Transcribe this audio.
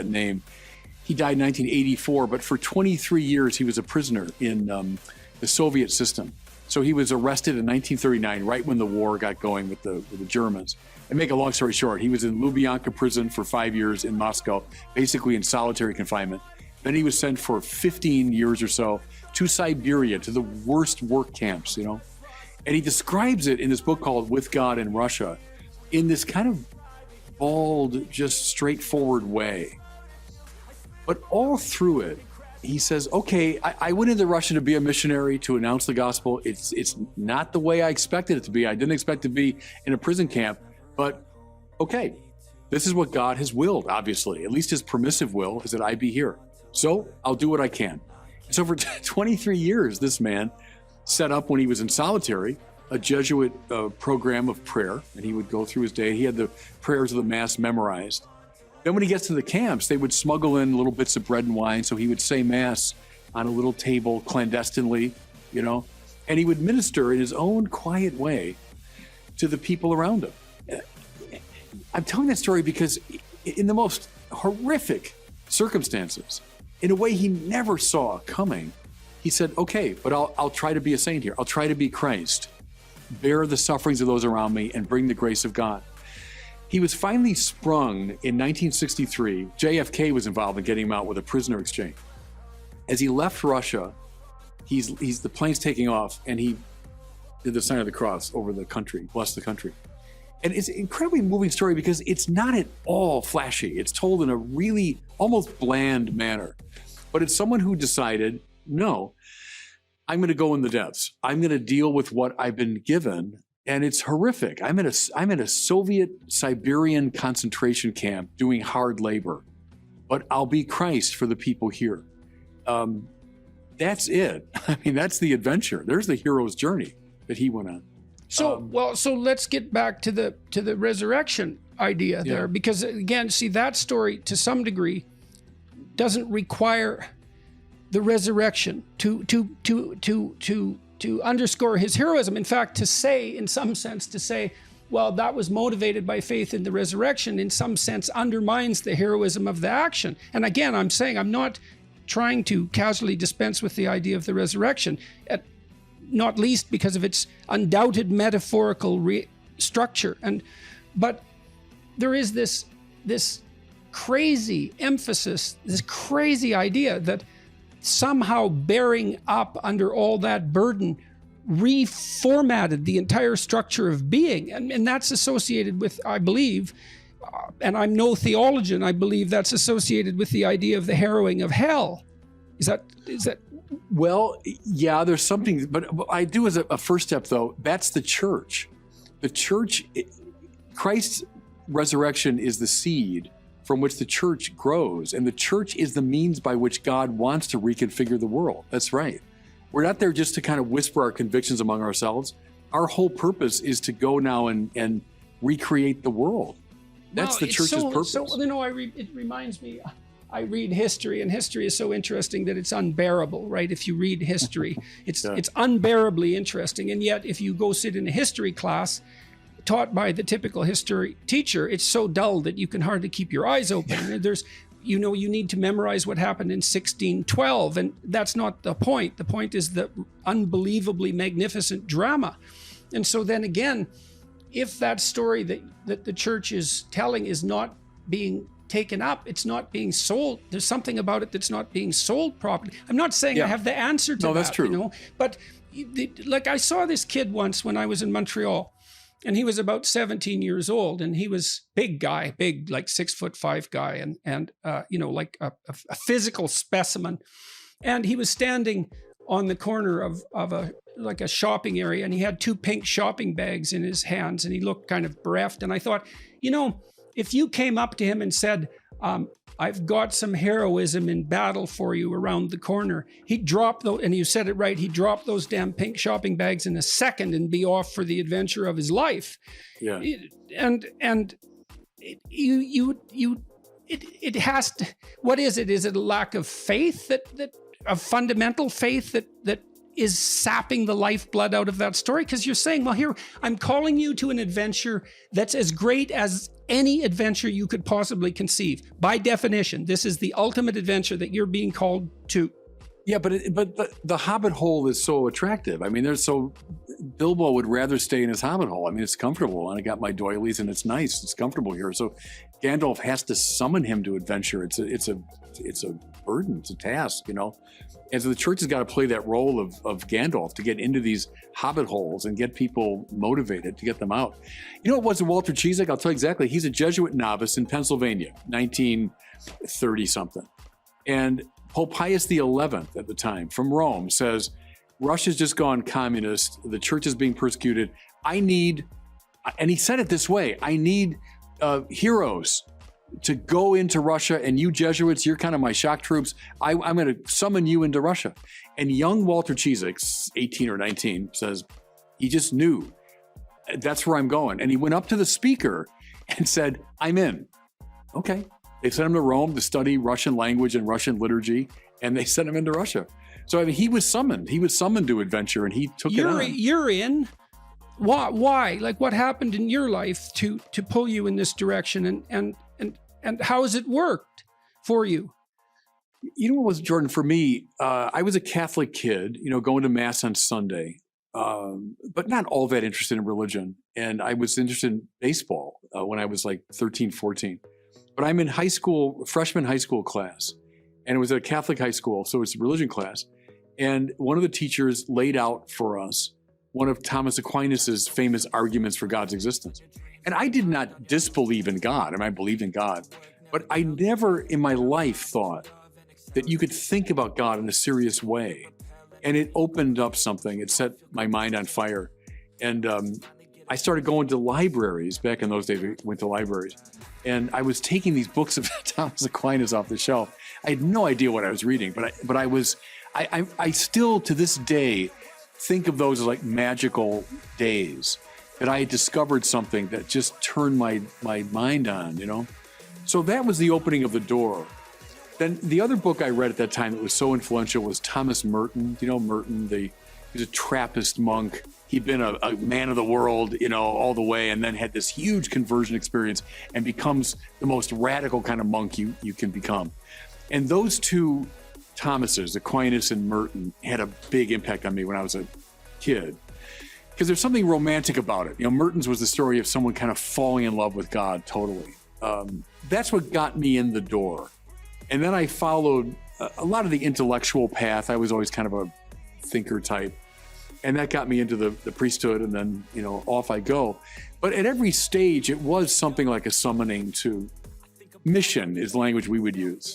name. He died in 1984, but for 23 years he was a prisoner in the Soviet system. So he was arrested in 1939, right when the war got going with the Germans. And make a long story short, he was in Lubyanka prison for 5 years in Moscow, basically in solitary confinement. Then he was sent for 15 years or so to Siberia, to the worst work camps, And he describes it in this book called With God in Russia in this kind of bald, just straightforward way. But all through it, he says, okay, I went into Russia to be a missionary, to announce the gospel. It's not the way I expected it to be. I didn't expect to be in a prison camp, but okay, this is what God has willed, obviously. At least his permissive will is that I be here. So I'll do what I can. So for 23 years, this man set up, when he was in solitary, a Jesuit program of prayer, and he would go through his day. He had the prayers of the Mass memorized. Then when he gets to the camps, they would smuggle in little bits of bread and wine, so he would say Mass on a little table clandestinely, and he would minister in his own quiet way to the people around him. I'm telling that story because in the most horrific circumstances, in a way he never saw coming, he said, okay, but I'll try to be a saint here. I'll try to be Christ, bear the sufferings of those around me, and bring the grace of God. He was finally sprung in 1963. JFK was involved in getting him out with a prisoner exchange. As he left Russia, the plane's taking off, and he did the sign of the cross over the country, bless the country. And it's an incredibly moving story because it's not at all flashy. It's told in a really almost bland manner. But it's someone who decided, no, I'm going to go in the depths. I'm going to deal with what I've been given. And it's horrific. I'm in a Soviet Siberian concentration camp doing hard labor, but I'll be Christ for the people here. That's it. I mean, that's the adventure. There's the hero's journey that he went on. So so let's get back to the resurrection idea there, because again, see, that story to some degree doesn't require the resurrection to underscore his heroism. In fact, to say, in some sense, well, that was motivated by faith in the resurrection, in some sense undermines the heroism of the action. And again, I'm saying I'm not trying to casually dispense with the idea of the resurrection, not least because of its undoubted metaphorical structure. But there is this crazy emphasis, this crazy idea that somehow bearing up under all that burden reformatted the entire structure of being. And that's associated with, I believe, and I'm no theologian, I believe that's associated with the idea of the harrowing of hell. Is that? Well, yeah, there's something, but what I do as a first step, though, that's the church. The church, Christ's resurrection is the seed from which the church grows, and the church is the means by which God wants to reconfigure the world. That's right. We're not there just to kind of whisper our convictions among ourselves. Our whole purpose is to go now and recreate the world. That's the church's purpose. So, it reminds me, I read history, and history is so interesting that it's unbearable, right? If you read history, it's unbearably interesting. And yet, if you go sit in a history class taught by the typical history teacher, it's so dull that you can hardly keep your eyes open. There's, you need to memorize what happened in 1612, and that's not the point. The point is the unbelievably magnificent drama. And so then again, if that story that the church is telling is not being taken up, it's not being sold, there's something about it that's not being sold properly. I'm not saying I have the answer to that. No, that's true. But like, I saw this kid once when I was in Montreal, and he was about 17 years old, and he was big, like 6'5" guy, and like a physical specimen. And he was standing on the corner of a shopping area, and he had 2 pink shopping bags in his hands, and he looked kind of bereft. And I thought, if you came up to him and said, I've got some heroism in battle for you around the corner, he'd drop those, and you said it right, he'd drop those damn pink shopping bags in a second and be off for the adventure of his life. Yeah. It has to, what is it? Is it a lack of faith, that of fundamental faith that is sapping the lifeblood out of that story, because you're saying, well, here, I'm calling you to an adventure that's as great as any adventure you could possibly conceive. By definition, this is the ultimate adventure that you're being called to. Yeah, but the Hobbit hole is so attractive. I mean, Bilbo would rather stay in his Hobbit hole. I mean, it's comfortable, and I got my doilies, and it's nice. It's comfortable here. So Gandalf has to summon him to adventure. It's a burden. It's a task, you know. And so the church has got to play that role of Gandalf to get into these Hobbit holes and get people motivated to get them out. You know what was Walter Ciszek? I'll tell you exactly. He's a Jesuit novice in Pennsylvania, 1930 something, and Pope Pius XI at the time from Rome says, Russia's just gone communist. The church is being persecuted. I need, and he said it this way, I need heroes to go into Russia, and you Jesuits, you're kind of my shock troops. I'm going to summon you into Russia. And young Walter Ciszek, 18 or 19, says, he just knew, that's where I'm going. And he went up to the speaker and said, I'm in. Okay. They sent him to Rome to study Russian language and Russian liturgy, and they sent him into Russia. So I mean, he was summoned. He was summoned to adventure, and he took it on. You're in. Why? Like, what happened in your life to pull you in this direction, and how has it worked for you? You know what was, Jordan, for me, I was a Catholic kid, you know, going to Mass on Sunday, but not all that interested in religion. And I was interested in baseball when I was like 13, 14. But I'm in high school, freshman high school class, and it was a Catholic high school, so it's a religion class. And one of the teachers laid out for us one of Thomas Aquinas's famous arguments for God's existence. And I did not disbelieve in God. I mean, I believed in God, but I never in my life thought that you could think about God in a serious way. And it opened up something. It set my mind on fire. And I started going to libraries. Back in those days, we went to libraries. And I was taking these books of Thomas Aquinas off the shelf. I had no idea what I was reading, but I still to this day think of those as like magical days that I had discovered something that just turned my mind on, you know? So that was the opening of the door. Then the other book I read at that time that was so influential was Thomas Merton. You know Merton, he was a Trappist monk. He'd been a man of the world, you know, all the way, and then had this huge conversion experience and becomes the most radical kind of monk you can become. And those two Thomases, Aquinas and Merton, had a big impact on me when I was a kid. Because there's something romantic about it. You know, Merton's was the story of someone kind of falling in love with God totally. That's what got me in the door. And then I followed a lot of the intellectual path. I was always kind of a thinker type. And that got me into the priesthood, and then, you know, off I go. But at every stage, it was something like a summoning to mission is language we would use.